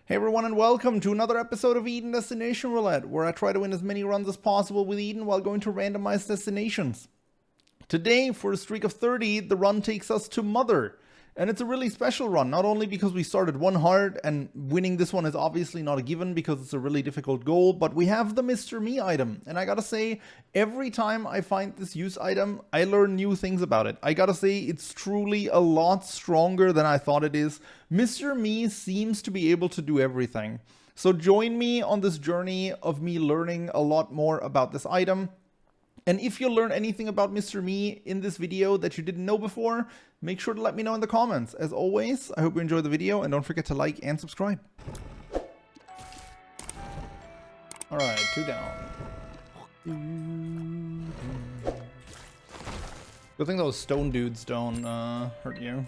Hey everyone and welcome to another episode of Eden Destination Roulette, where I try to win as many runs as possible with Eden while going to randomized destinations. Today, for a streak of 30, the run takes us to Mother. And it's a really special run, not only because we started one hard, and winning this one is obviously not a given because it's a really difficult goal, but we have the Mr. Me item. And I gotta say, every time I find this use item, I learn new things about it. I gotta say, it's truly a lot stronger than I thought it is. Mr. Me seems to be able to do everything. So join me on this journey of me learning a lot more about this item. And if you learn anything about Mr. Me in this video that you didn't know before, make sure to let me know in the comments. As always, I hope you enjoyed the video and don't forget to like and subscribe. Alright, 2 down. Good thing those stone dudes don't hurt you.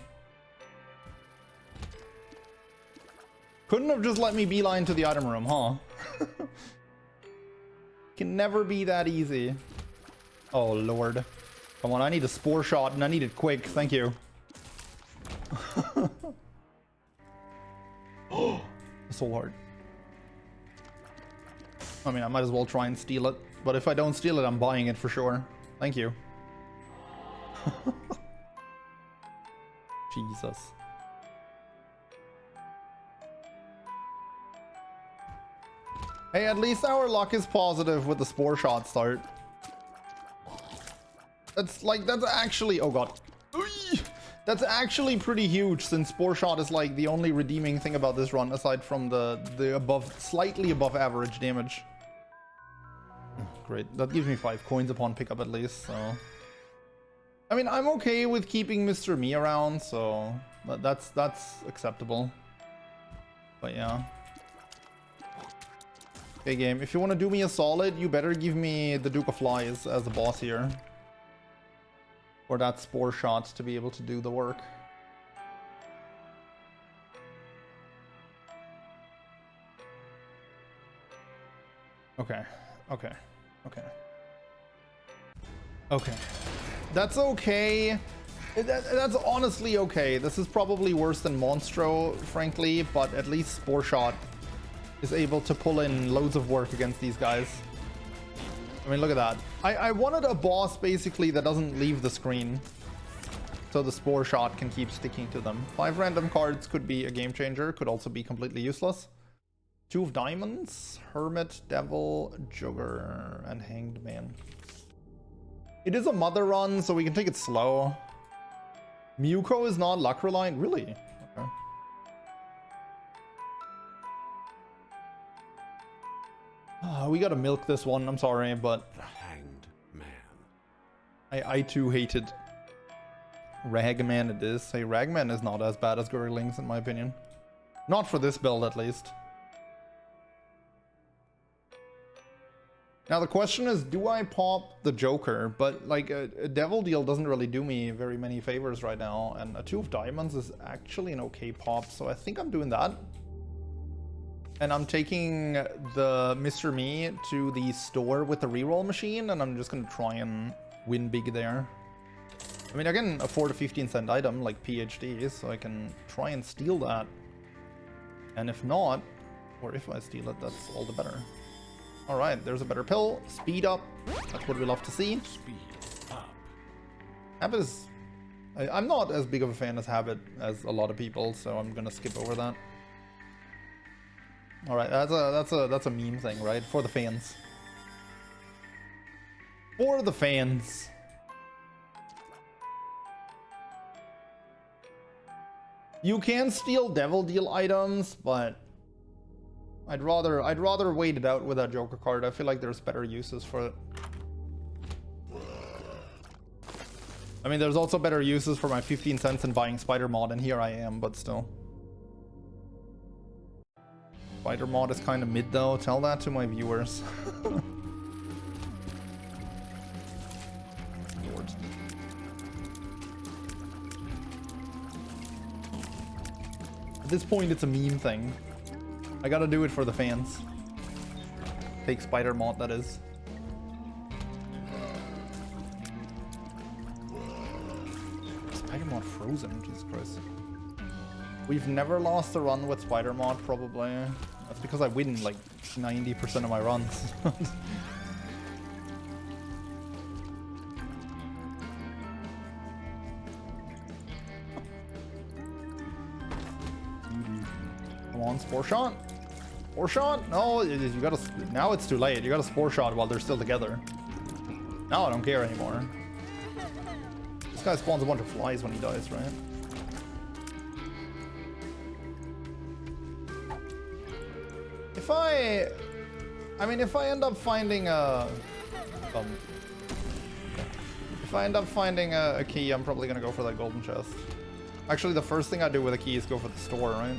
Couldn't have just let me beeline to the item room, huh? Can never be that easy. Oh lord. Come on, I need a spore shot and I need it quick. Thank you. Oh, soul heart. I mean, I might as well try and steal it. But if I don't steal it, I'm buying it for sure. Thank you. Jesus. Hey, at least our luck is positive with the spore shot start. That's actually, oh god. That's actually pretty huge, since Spore Shot is like the only redeeming thing about this run, aside from the slightly above average damage. Great, that gives me 5 coins upon pickup at least, so. I mean, I'm okay with keeping Mr. Me around, so that's acceptable. But yeah. Okay, game, if you want to do me a solid, you better give me the Duke of Flies as a boss here. Or that Spore Shot to be able to do the work. Okay. That's okay. That's honestly okay. This is probably worse than Monstro, frankly, but at least Spore Shot is able to pull in loads of work against these guys. I mean, look at that. I wanted a boss, basically, that doesn't leave the screen. So the Spore Shot can keep sticking to them. 5 random cards could be a game changer. Could also be completely useless. 2 of Diamonds. Hermit, Devil, Jogger, and Hanged Man. It is a Mother run, so we can take it slow. Muko is not luck reliant? Really? Okay. We gotta milk this one, I'm sorry, but Hanged Man. I too hated Ragman. It is. Hey, Ragman is not as bad as Gurglings in my opinion. Not for this build at least. Now the question is, do I pop the Joker? But like a Devil Deal doesn't really do me very many favors right now, and a 2 of Diamonds is actually an okay pop, so I think I'm doing that. And I'm taking the Mr. Me to the store with the reroll machine, and I'm just gonna try and win big there. I mean, I can afford a 15-cent item like PhD, so I can try and steal that. And if not, or if I steal it, that's all the better. Alright, there's a better pill. Speed up. That's what we love to see. Speed up. Habit is... I'm not as big of a fan as Habit as a lot of people, so I'm gonna skip over that. All right, that's a meme thing, right? For the fans. For the fans. You can steal Devil Deal items, but I'd rather wait it out with that Joker card. I feel like there's better uses for it. I mean, there's also better uses for my 15 cents in buying Spider Mod, and here I am, but still. Spider Mod is kind of mid though. Tell that to my viewers. Lord. At this point, it's a meme thing. I gotta do it for the fans. Take Spider Mod, that is. Spider Mod frozen, Jesus Christ. We've never lost a run with spider mod, probably. That's because I win like 90% of my runs. Come on, spore shot. Spore shot? No, you gotta. Now it's too late. You gotta spore shot while they're still together. Now I don't care anymore. This guy spawns a bunch of flies when he dies, right? If I end up finding a key, I'm probably gonna go for that golden chest. Actually, the first thing I do with a key is go for the store, right?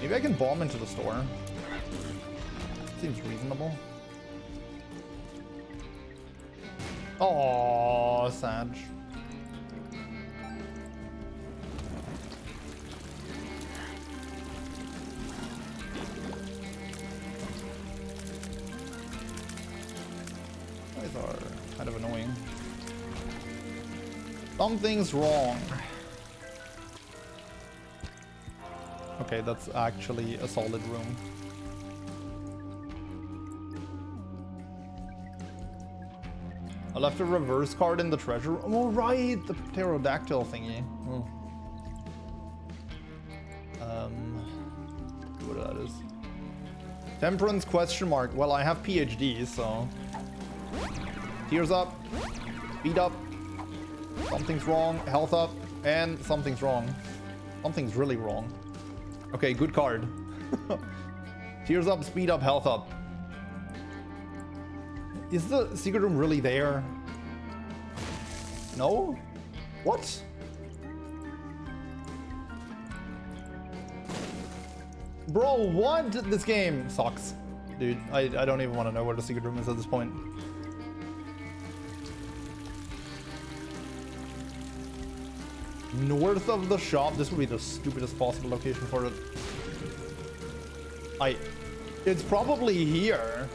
Maybe I can bomb into the store. Seems reasonable. Oh, Sag. These are kind of annoying. Something's wrong. Okay, that's actually a solid room. I left a reverse card in the treasure room. Oh, right, the pterodactyl thingy. Oh. What that is. Temperance question mark. Well, I have PhD, so. Tears up. Speed up. Something's wrong. Health up. And something's wrong. Something's really wrong. Okay, good card. Tears up, speed up, health up. Is the secret room really there? No? What? Bro, what? This game sucks. Dude, I don't even want to know where the secret room is at this point. North of the shop. This would be the stupidest possible location for it. It's probably here.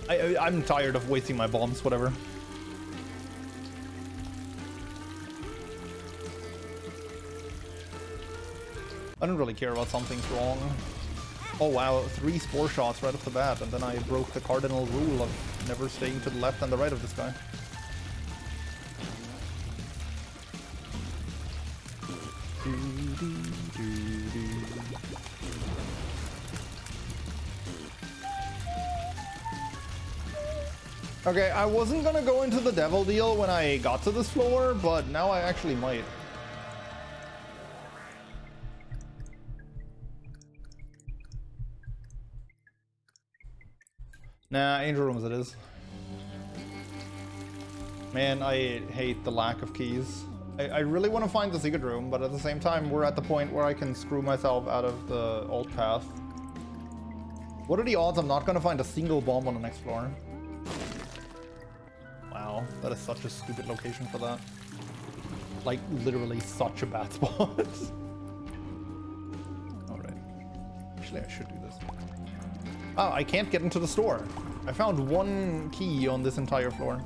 I'm tired of wasting my bombs, whatever. I don't really care about something's wrong. Oh wow, 3 spore shots right off the bat, and then I broke the cardinal rule of never staying to the left and the right of this guy. Okay, I wasn't gonna go into the devil deal when I got to this floor, but now I actually might. Nah, angel rooms it is. Man, I hate the lack of keys. I really want to find the secret room, but at the same time, we're at the point where I can screw myself out of the alt path. What are the odds I'm not going to find a single bomb on the next floor? Wow, that is such a stupid location for that. Like, literally such a bad spot. Alright. Actually, I should do this. Oh, I can't get into the store. I found 1 key on this entire floor.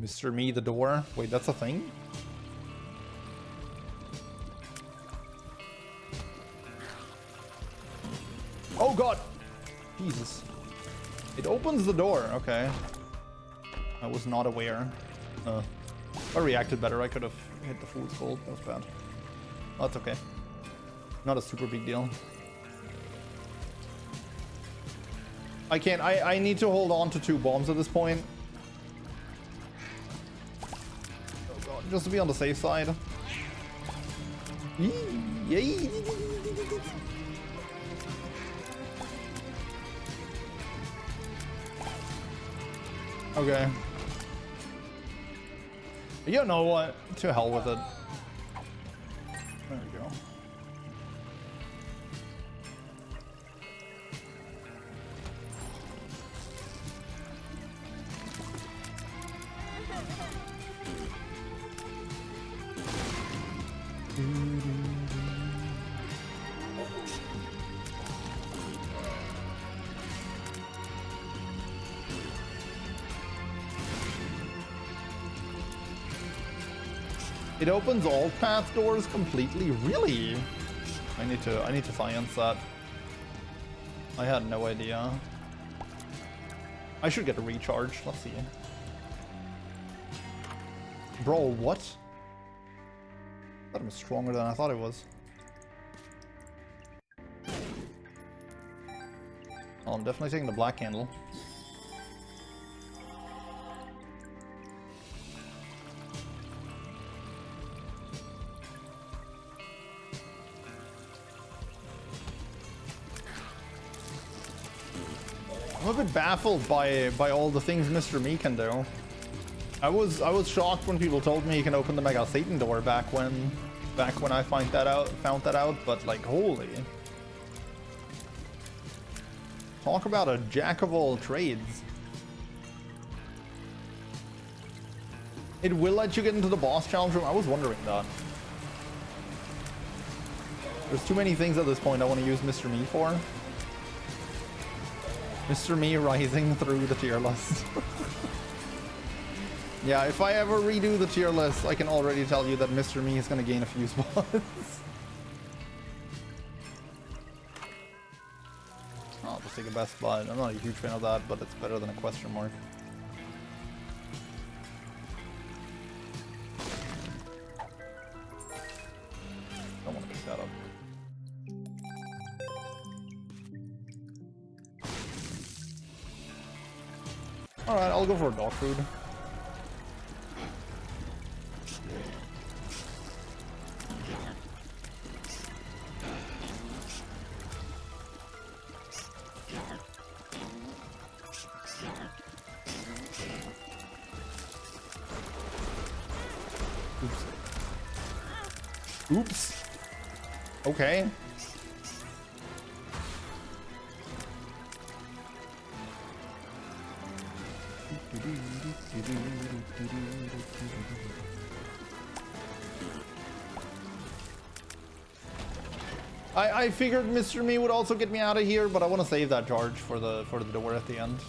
Mr. Me, the door. Wait, that's a thing? Oh god! Jesus. It opens the door, okay. I was not aware. I reacted better, I could have hit the fool's gold, that was bad. Oh, that's okay. Not a super big deal. I can't, I need to hold on to 2 bombs at this point. Oh god, just to be on the safe side. Yay! Okay. You know what? To hell with it. There we go. It opens all path doors completely? Really? I need to science that. I had no idea. I should get a recharge. Let's see. Bro, what? That was stronger than I thought it was. Oh, I'm definitely taking the black candle. I'm a bit baffled by all the things Mr. Me can do. I was shocked when people told me he can open the Mega Satan door back when I found that out, but like holy. Talk about a jack of all trades. It will let you get into the boss challenge room. I was wondering that. There's too many things at this point I want to use Mr. Me for. Mr. Me rising through the tier list. Yeah, if I ever redo the tier list, I can already tell you that Mr. Me is going to gain a few spots. I'll just take a best spot. I'm not a huge fan of that, but it's better than a question mark. Don't want to pick that up. Alright, I'll go for a dog food. Oops. Okay. I figured Mr. Me would also get me out of here, but I want to save that charge for the door at the end.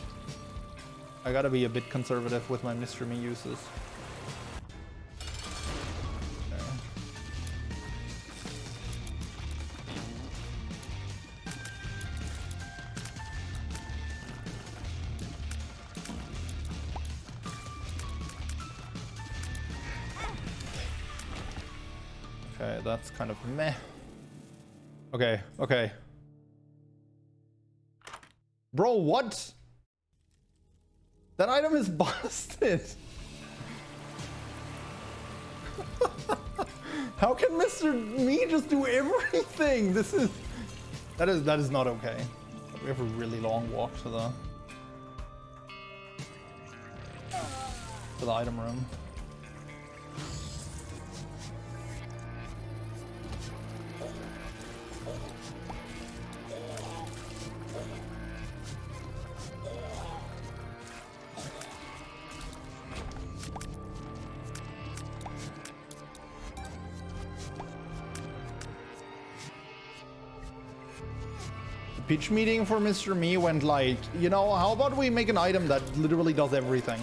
I gotta be a bit conservative with my Mr. Me uses. Okay, that's kind of meh. Okay, okay. Bro, what? That item is busted. How can Mr. Me just do everything? That is not okay. We have a really long walk to the item room. Pitch meeting for Mr. Me went like, you know, how about we make an item that literally does everything?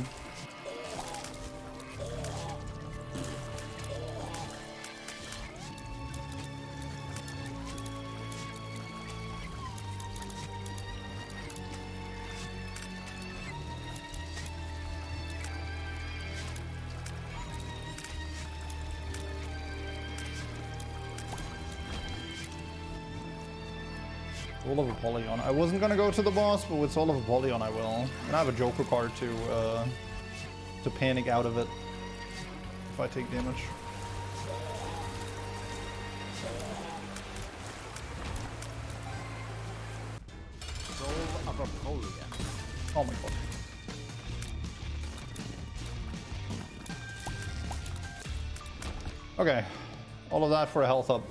Soul of Apollyon. I wasn't gonna go to the boss, but with Soul of Apollyon I will. And I have a Joker card to panic out of it if I take damage. Soul of Apollyon. Oh my god. Okay. All of that for a health up.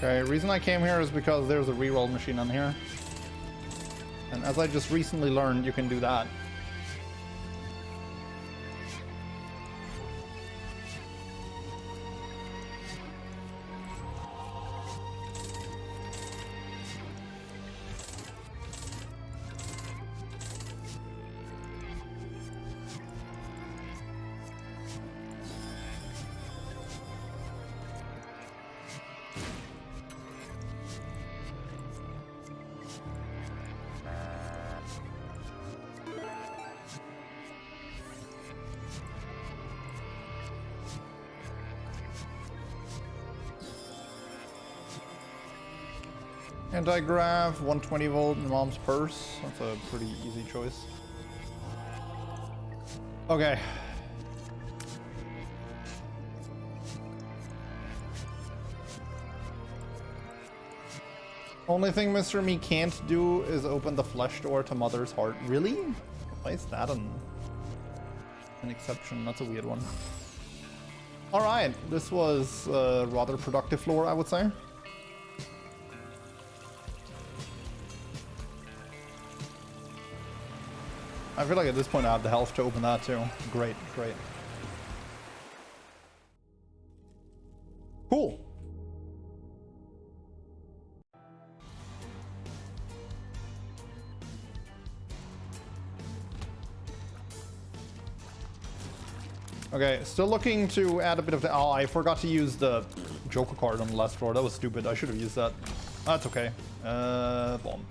Okay, reason I came here is because there's a reroll machine on here. And as I just recently learned, you can do that. Anti-grav, 120 volt in mom's purse. That's a pretty easy choice. Okay. Only thing Mr. Me can't do is open the flesh door to Mother's Heart. Really? Why is that an exception? That's a weird one. Alright, this was a rather productive floor, I would say. I feel like at this point I have the health to open that too. Great, great. Cool. Okay, still looking to add a bit of the... Oh, I forgot to use the Joker card on the last floor. That was stupid. I should have used that. That's okay. Bomb.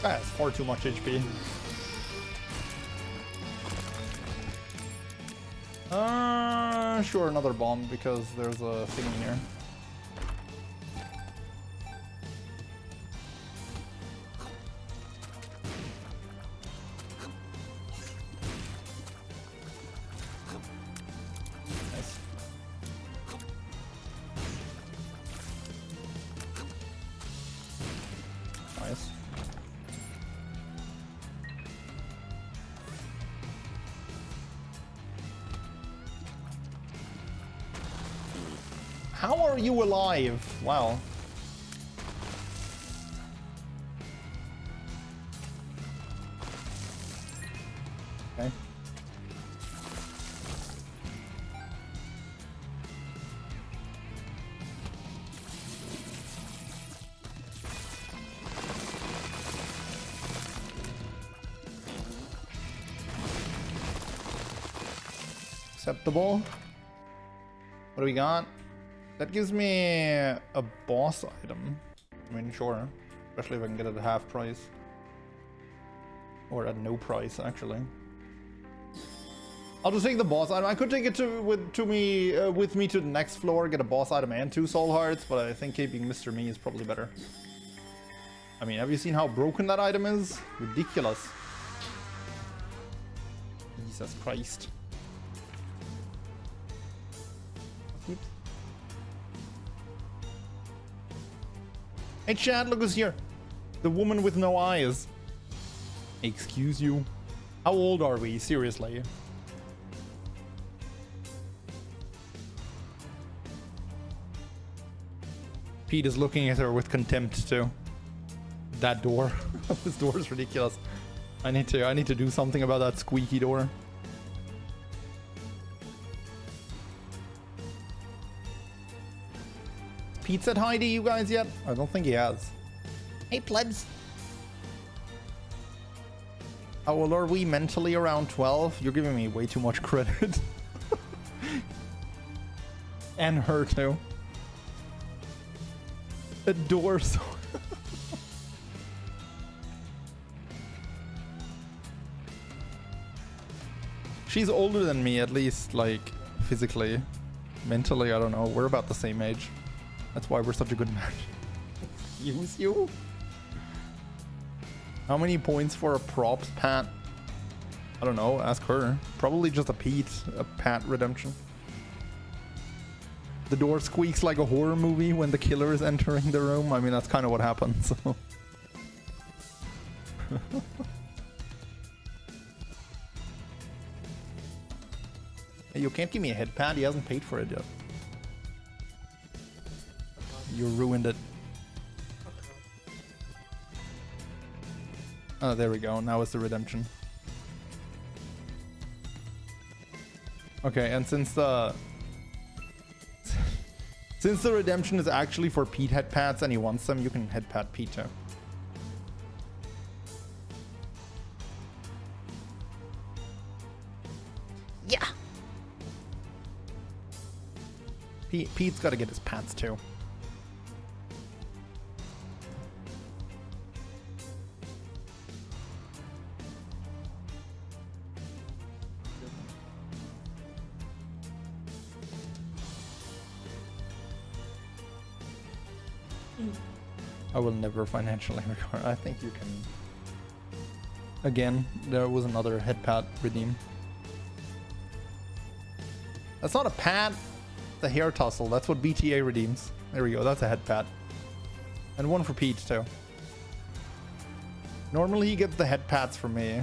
That's far too much HP. Sure, another bomb because there's a thing in here. Nice. Nice. How are you alive? Wow. Okay. Acceptable. What do we got? That gives me a boss item. I mean, sure. Especially if I can get it at half price. Or at no price, actually. I'll just take the boss item. I could take it with me to the next floor, get a boss item and 2 soul hearts, but I think keeping Mr. Me is probably better. I mean, have you seen how broken that item is? Ridiculous. Jesus Christ. Oops. Hey Chad, look who's here. The woman with no eyes. Excuse you? How old are we? Seriously. Pete is looking at her with contempt too. That door. This door is ridiculous. I need to do something about that squeaky door. Pete said hi to you guys yet? I don't think he has. Hey plebs. How old are we? Mentally around 12? You're giving me way too much credit. And her too. The door so She's older than me, at least, like, physically. Mentally, I don't know. We're about the same age. That's why we're such a good match. Use you? How many points for a props, Pat? I don't know. Ask her. Probably just a Pat redemption. The door squeaks like a horror movie when the killer is entering the room. I mean, that's kind of what happens. So. Hey, you can't give me a head pad. He hasn't paid for it yet. You ruined it. Oh, there we go. Now it's the redemption. Okay, and since the redemption is actually for Pete head pads and he wants them, you can head pad Pete too. Yeah. Pete's got to get his pads too. I will never financially recover. I think you can. Again, there was another head pad redeem. That's not a pad. It's a hair tussle. That's what BTA redeems. There we go. That's a head pad. And one for Pete too. Normally he gets the head pads from me.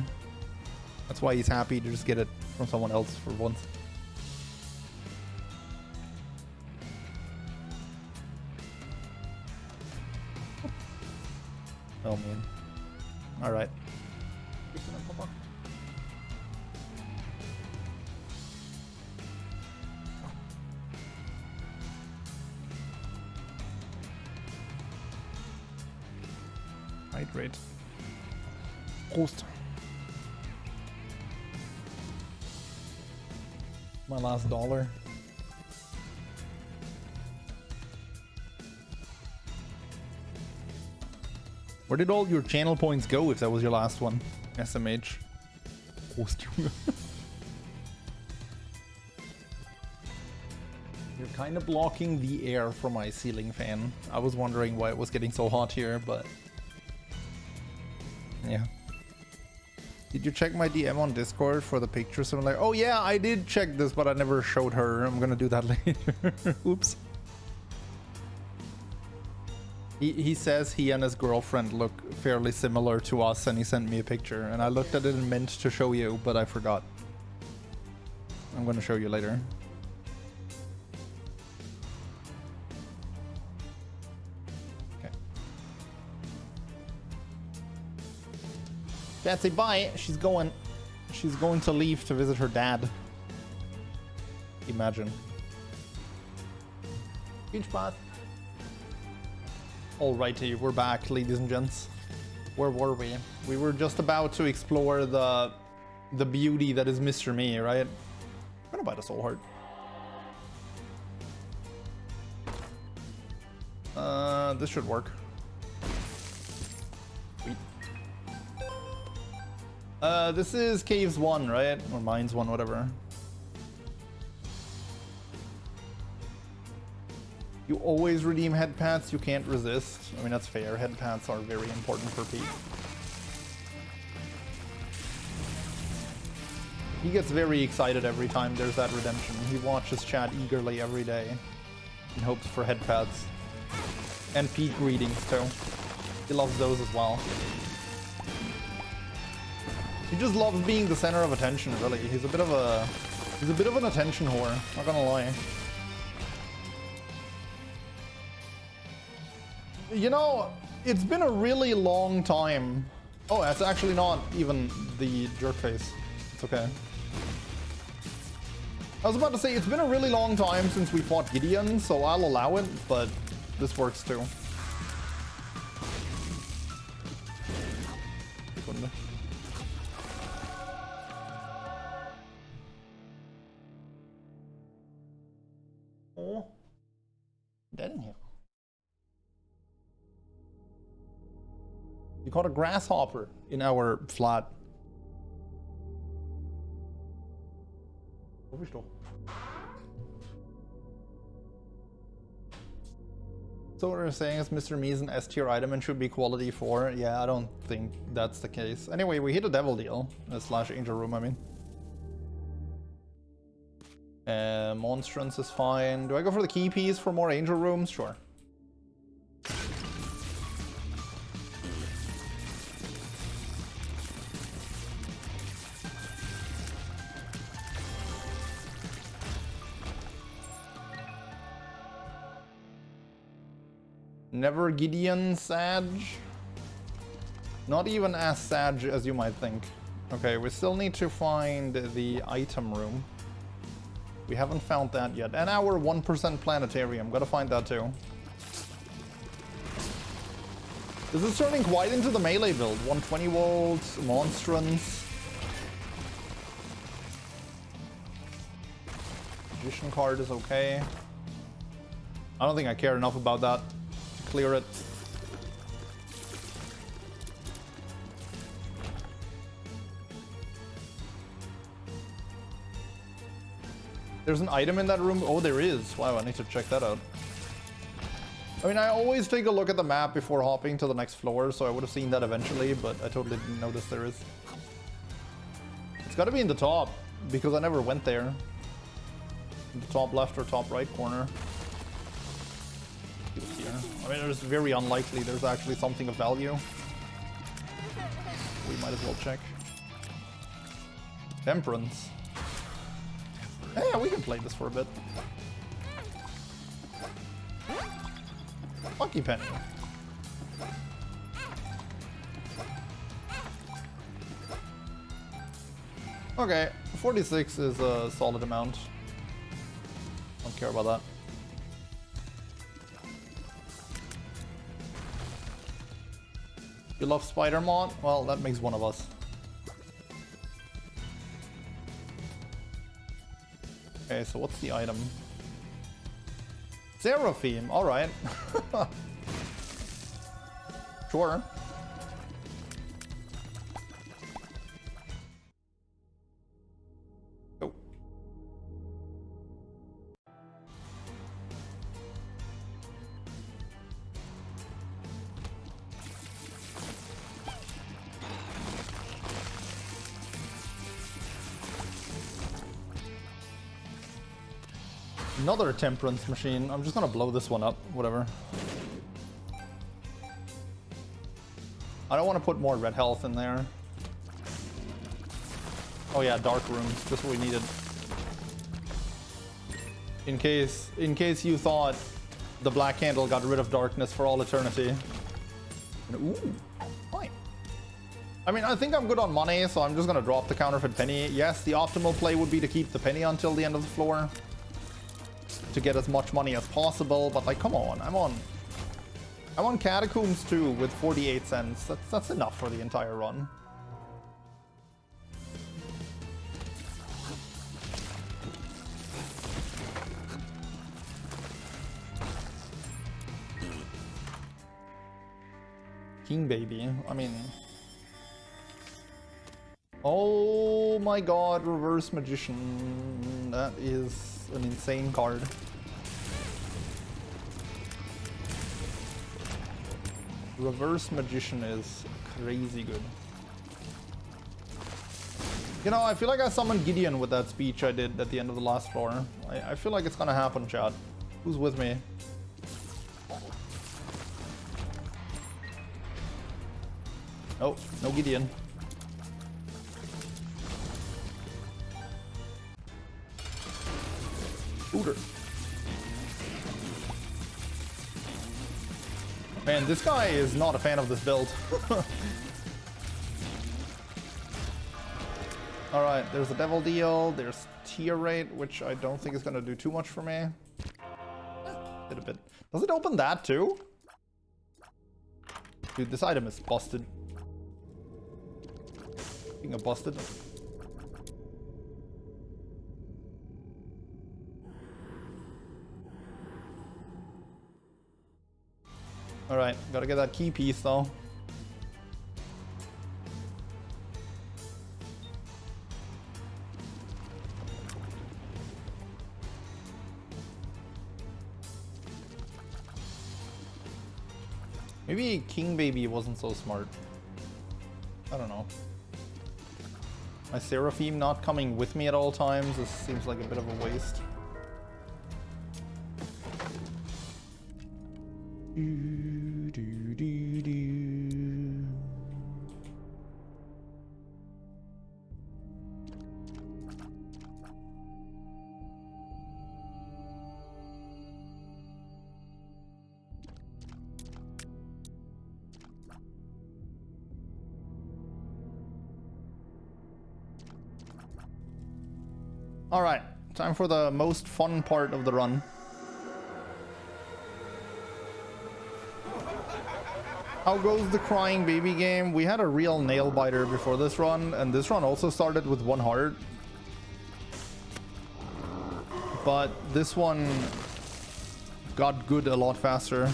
That's why he's happy to just get it from someone else for once. Oh man. Alright. Hydrate. Prost. My last dollar. Where did all your channel points go if that was your last one? SMH. Prost. You're kind of blocking the air from my ceiling fan. I was wondering why it was getting so hot here, but... yeah. Did you check my DM on Discord for the pictures? I'm like, oh yeah, I did check this, but I never showed her. I'm gonna do that later. Oops. He says he and his girlfriend look fairly similar to us, and he sent me a picture. And I looked at it and meant to show you, but I forgot. I'm gonna show you later. Okay. Betsy, bye. She's going to leave to visit her dad. Imagine. Pinch path. Alrighty, we're back, ladies and gents. Where were we? We were just about to explore the beauty that is Mr. Me, right? I'm gonna buy the soul heart. This should work. Sweet. This is Caves 1, right? Or Mines 1, whatever. You always redeem head pads, you can't resist. I mean, that's fair. Head pads are very important for Pete. He gets very excited every time there's that redemption. He watches chat eagerly every day in hopes for head pads. And Pete greetings too. He loves those as well. He just loves being the center of attention, really. He's a bit of an attention whore, not gonna lie. You know, it's been a really long time. Oh, it's actually not even the jerk face. It's okay. I was about to say, it's been a really long time since we fought Gideon, so I'll allow it, but this works too. Oh, dead in here. You caught a grasshopper in our flat. So what we're saying is Mr. Me is an S tier item and should be quality 4. Yeah, I don't think that's the case. Anyway, we hit a devil deal. Slash angel room, I mean. Monstrance is fine. Do I go for the key piece for more angel rooms? Sure. Never Gideon Sage. Not even as Sage as you might think. Okay, we still need to find the item room. We haven't found that yet. And our 1% planetarium. Gotta find that too. This is turning quite into the melee build. 120 volts, monstrance. Magician card is okay. I don't think I care enough about that to clear it. There's an item in that room? Oh, there is. Wow, I need to check that out. I mean, I always take a look at the map before hopping to the next floor, so I would have seen that eventually, but I totally didn't notice there is. It's gotta be in the top, because I never went there. In the top left or top right corner. It's here. I mean, it's very unlikely there's actually something of value. We might as well check. Temperance. Yeah, we can play this for a bit. Lucky penny. Okay, 46 is a solid amount. Don't care about that. You love Spider-Man? Well, that makes one of us. Okay, so what's the item? Seraphim, alright. Sure. Oh. Another temperance machine. I'm just gonna blow this one up, whatever. I don't want to put more red health in there. Oh yeah, dark rooms, just what we needed. In case you thought the black candle got rid of darkness for all eternity. Ooh, fine. I mean, I think I'm good on money, so I'm just gonna drop the counterfeit penny. Yes, the optimal play would be to keep the penny until the end of the floor to get as much money as possible, but like, come on, I'm on Catacombs 2 with 48 cents. That's enough for the entire run. King Baby, I mean... Oh my god, Reverse Magician. That is an insane card. Reverse Magician is crazy good. You know, I feel like I summoned Gideon with that speech I did at the end of the last floor. I feel like it's gonna happen, chat. Who's with me? Oh, no Gideon. Shooter. Man, this guy is not a fan of this build. Alright, there's a Devil Deal, there's Tier Rate, which I don't think is going to do too much for me. Did a bit. Does it open that too? Dude, this item is busted. Being a busted. Alright, gotta get that key piece though. Maybe King Baby wasn't so smart. I don't know. My Seraphim not coming with me at all times, this seems like a bit of a waste. Alright, time for the most fun part of the run. How goes the crying baby game? We had a real nail biter before this run, and this run also started with 1 heart. But this one got good a lot faster.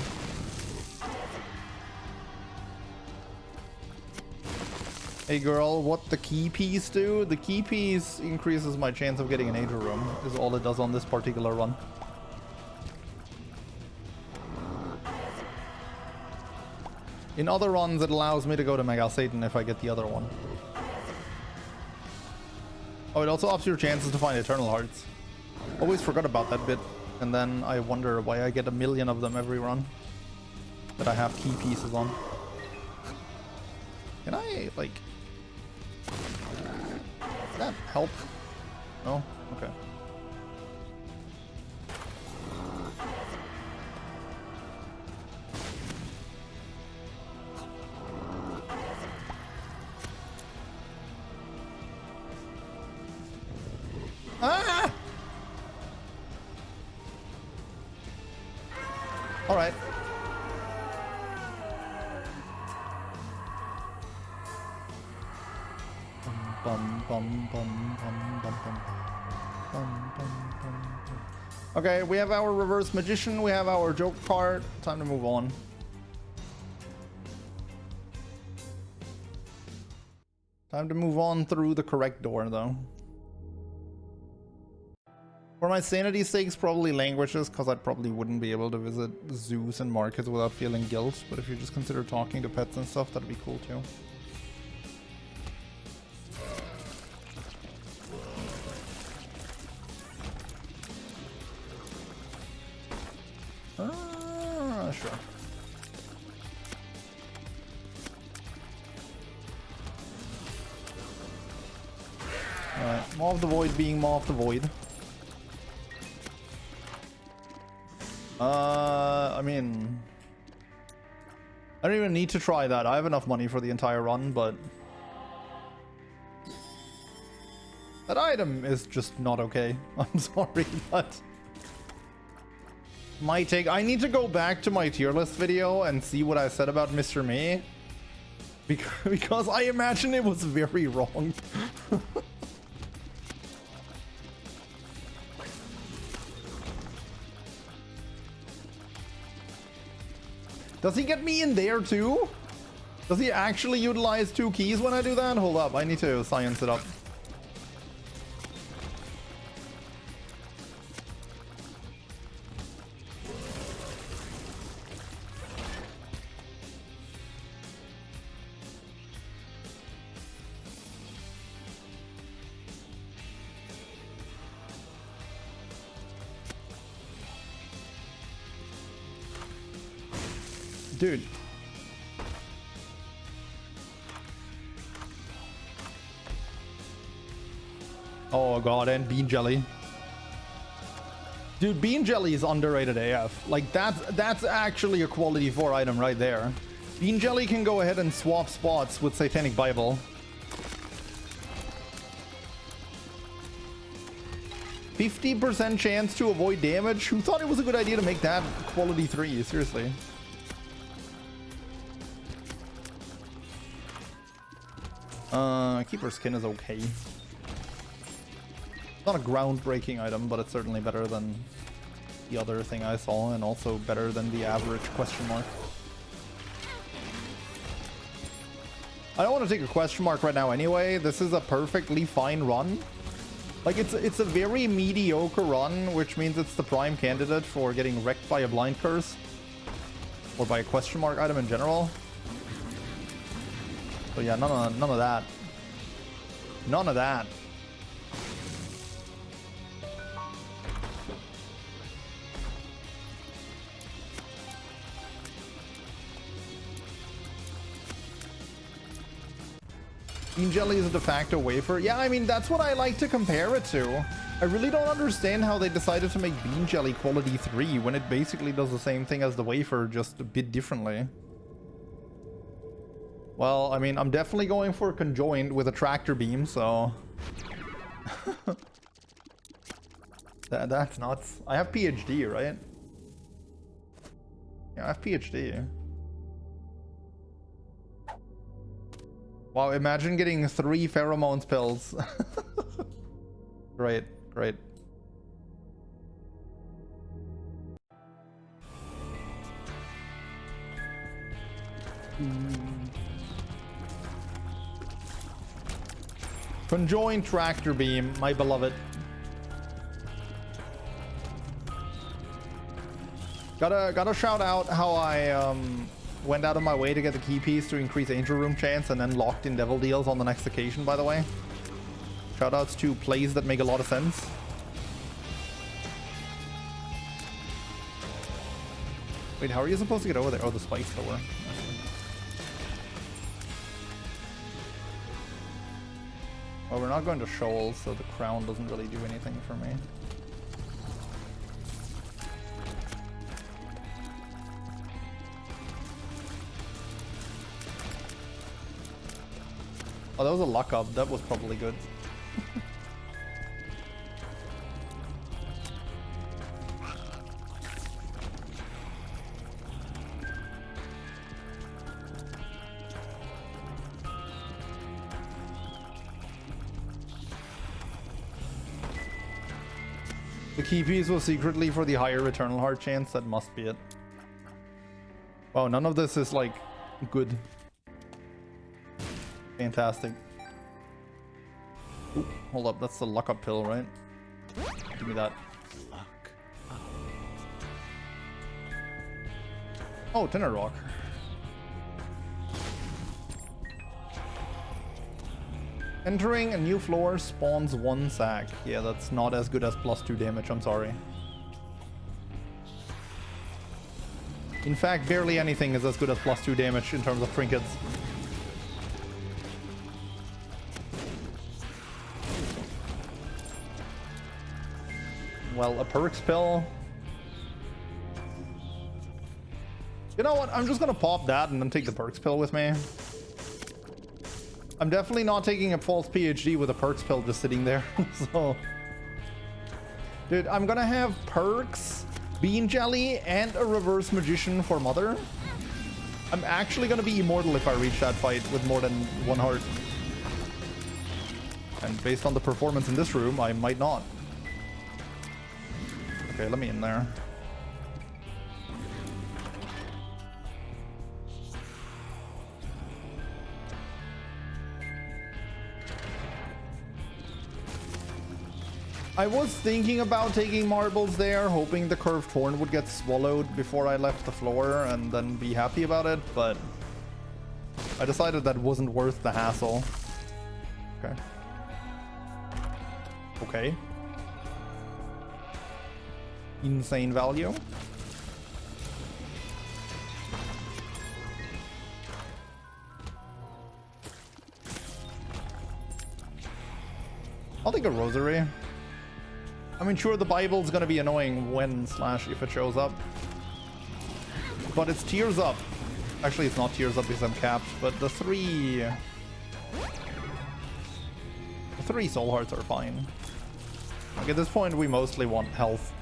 Hey girl, what the key piece do? The key piece increases my chance of getting an Angel Room, is all it does on this particular run. In other runs, it allows me to go to Mega Satan if I get the other one. Oh, it also ups your chances to find Eternal Hearts. Always forgot about that bit, and then I wonder why I get 1,000,000 of them every run that I have key pieces on. Can I, like... Does that help? No? Okay. Ah! All right. Okay, we have our reverse magician, we have our joke card. Time to move on. Time to move on through the correct door, though. For my sanity sakes, probably languages, because I probably wouldn't be able to visit zoos and markets without feeling guilt. But if you just consider talking to pets and stuff, that'd be cool too. Sure. Alright, Maw of the Void being Maw of the Void. I mean... I don't even need to try that. I have enough money for the entire run, but... that item is just not okay. I'm sorry, but... my take... I need to go back to my tier list video and see what I said about Mr. May. Because I imagine it was very wrong. Does he get me in there too? Does he actually utilize 2 keys when I do that? Hold up, I need to science it up. Dude. Oh god, and Bean Jelly. Dude, Bean Jelly is underrated AF. Like, that's actually a quality 4 item right there. Bean Jelly can go ahead and swap spots with Satanic Bible. 50% chance to avoid damage? Who thought it was a good idea to make that quality 3? Seriously. Keeper Skin is okay. Not a groundbreaking item, but it's certainly better than the other thing I saw, and also better than the average question mark. I don't want to take a question mark right now anyway. This is a perfectly fine run. Like, it's a very mediocre run, which means it's the prime candidate for getting wrecked by a blind curse. Or by a question mark item in general. So yeah, none of that. None of that. Bean Jelly is a de facto wafer. Yeah, I mean, that's what I like to compare it to. I really don't understand how they decided to make Bean Jelly quality 3 when it basically does the same thing as the wafer, just a bit differently. Well, I mean, I'm definitely going for conjoined with a tractor beam, so... That's nuts. I have PhD, right? Yeah, I have PhD. Wow, imagine getting 3 pheromones pills. Great, great. Conjoined tractor beam, my beloved. Gotta shout out how I went out of my way to get the key piece to increase Angel Room chance and then locked in Devil Deals on the next occasion, by the way. Shoutouts to plays that make a lot of sense. Wait, how are you supposed to get over there? Oh, the spike's lower. Well, we're not going to Shoals, so the crown doesn't really do anything for me. Oh, that was a luck up. That was probably good. The key piece was secretly for the higher Eternal Heart chance. That must be it. Wow, none of this is like good. Fantastic. Ooh, hold up, that's the luck up pill, right? Give me that. Luck. Oh, Tenor Rock. Entering a new floor spawns 1 sack. Yeah, that's not as good as +2 damage, I'm sorry. In fact, barely anything is as good as +2 damage in terms of trinkets. Well, a perks pill. You know what? I'm just gonna pop that and then take the perks pill with me. I'm definitely not taking a false PhD with a perks pill just sitting there. So, dude, I'm gonna have perks, bean jelly, and a reverse magician for mother. I'm actually gonna be immortal if I reach that fight with more than 1 heart. And based on the performance in this room, I might not. Okay, let me in there. I was thinking about taking marbles there, hoping the curved horn would get swallowed before I left the floor and then be happy about it, but I decided that wasn't worth the hassle. Okay. Okay. Insane value. I'll take a rosary. I mean, sure, the Bible's gonna be annoying when / if it shows up. But it's tears up. Actually, it's not tears up because I'm capped, but the 3 soul hearts are fine. Like, at this point, we mostly want health.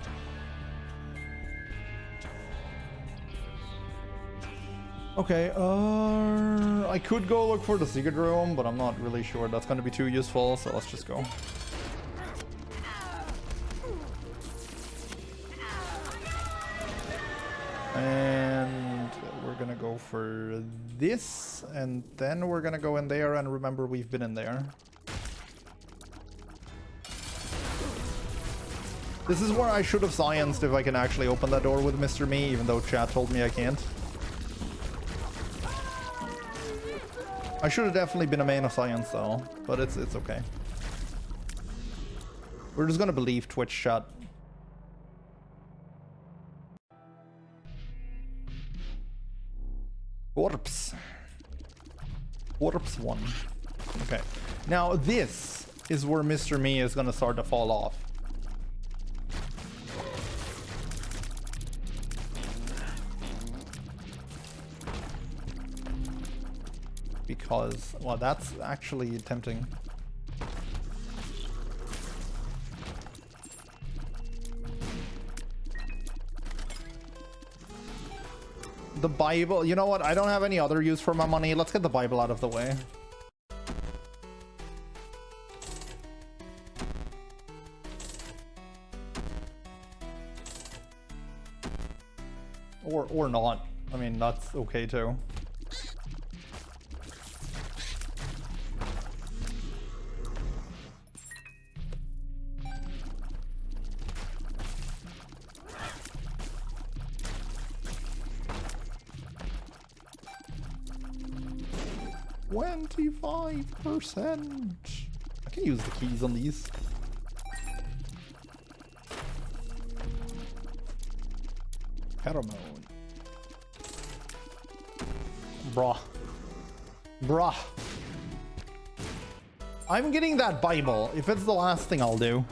Okay, I could go look for the secret room, but I'm not really sure that's going to be too useful, so let's just go. And we're gonna go for this, and then we're gonna go in there, and remember, we've been in there. This is where I should have scienced if I can actually open that door with Mr. Me, even though chat told me I can't. I should have definitely been a man of science though, but it's okay. We're just gonna believe Twitch chat. Corpse. Corpse 1. Okay. Now this is where Mr. Me is gonna start to fall off. Because, well, that's actually tempting. The Bible. You know what? I don't have any other use for my money. Let's get the Bible out of the way. Or not. I mean, that's okay too. %. I can use the keys on these. Pheromone. Bruh. Bruh. I'm getting that Bible, if it's the last thing I'll do.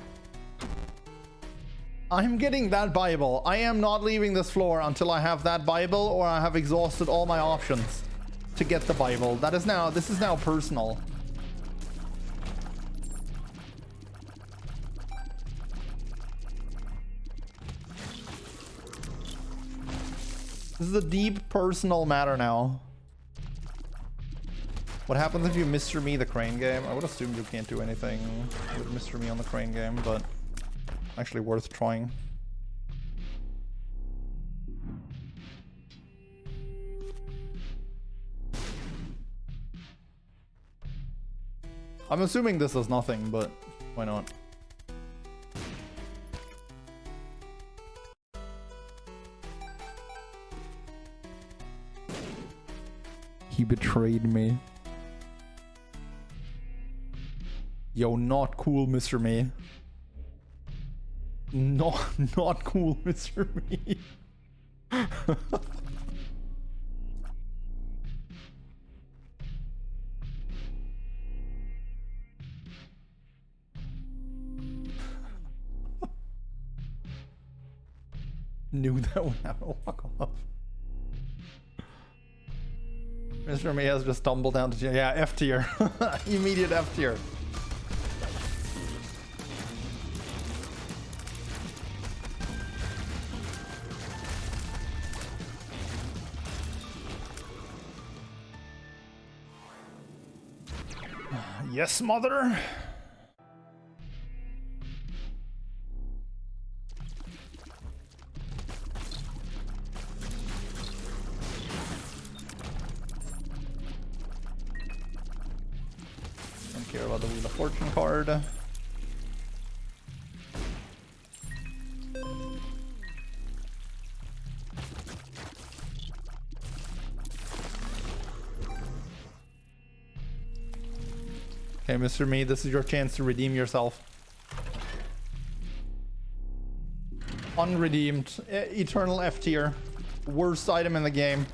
I'm getting that Bible. I am not leaving this floor until I have that Bible or I have exhausted all my options to get the Bible. This is now personal. This is a deep personal matter now. What happens if you Mr. Me the crane game? I would assume you can't do anything with Mr. Me on the crane game, but actually worth trying. I'm assuming this does nothing, but why not? He betrayed me. Yo, not cool, Mr. Me. Not cool, Mr. Me. Knew that would happen. Fuck off. Mr. Me has just stumbled down to yeah, F tier. Immediate F tier. Yes, mother. Don't care about the Wheel of Fortune card. Okay, Mr. Me, this is your chance to redeem yourself. Unredeemed. Eternal F tier. Worst item in the game.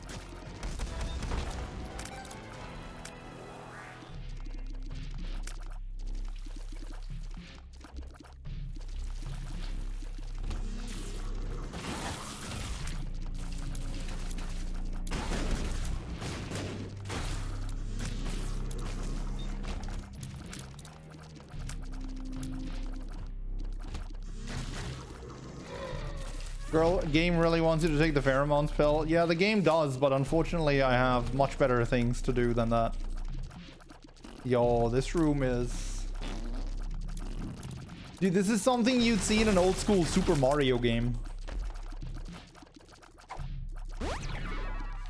Girl, game really wants you to take the pheromone spell. Yeah, the game does, but unfortunately I have much better things to do than that. Yo, this room is... Dude, this is something you'd see in an old school Super Mario game.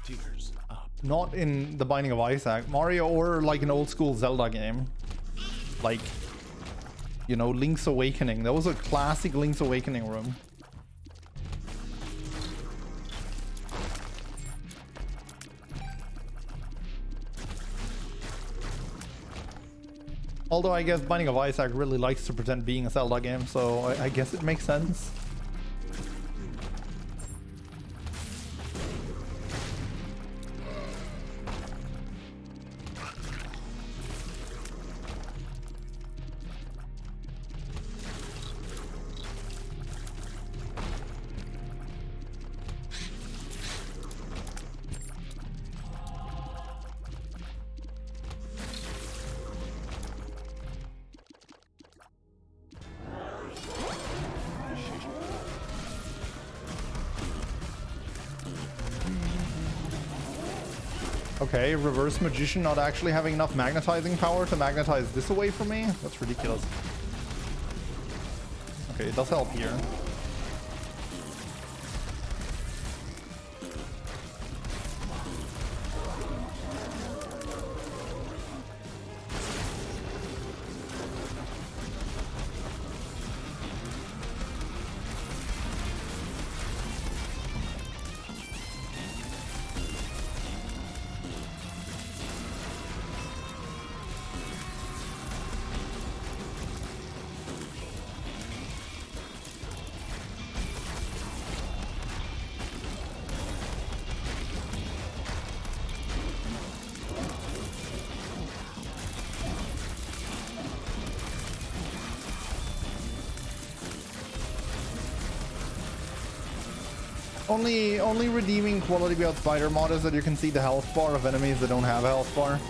Tears up. Not in The Binding of Isaac. Mario or like an old school Zelda game. Like, you know, Link's Awakening. That was a classic Link's Awakening room. Although I guess Binding of Isaac really likes to pretend being a Zelda game, so I guess it makes sense. Okay, reverse magician not actually having enough magnetizing power to magnetize this away from me? That's ridiculous. Okay, it does help here. Only redeeming quality about Spider mod is that you can see the health bar of enemies that don't have a health bar.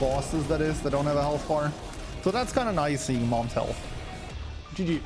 Bosses, that is, that don't have a health bar. So that's kind of nice seeing Mom's health. GG.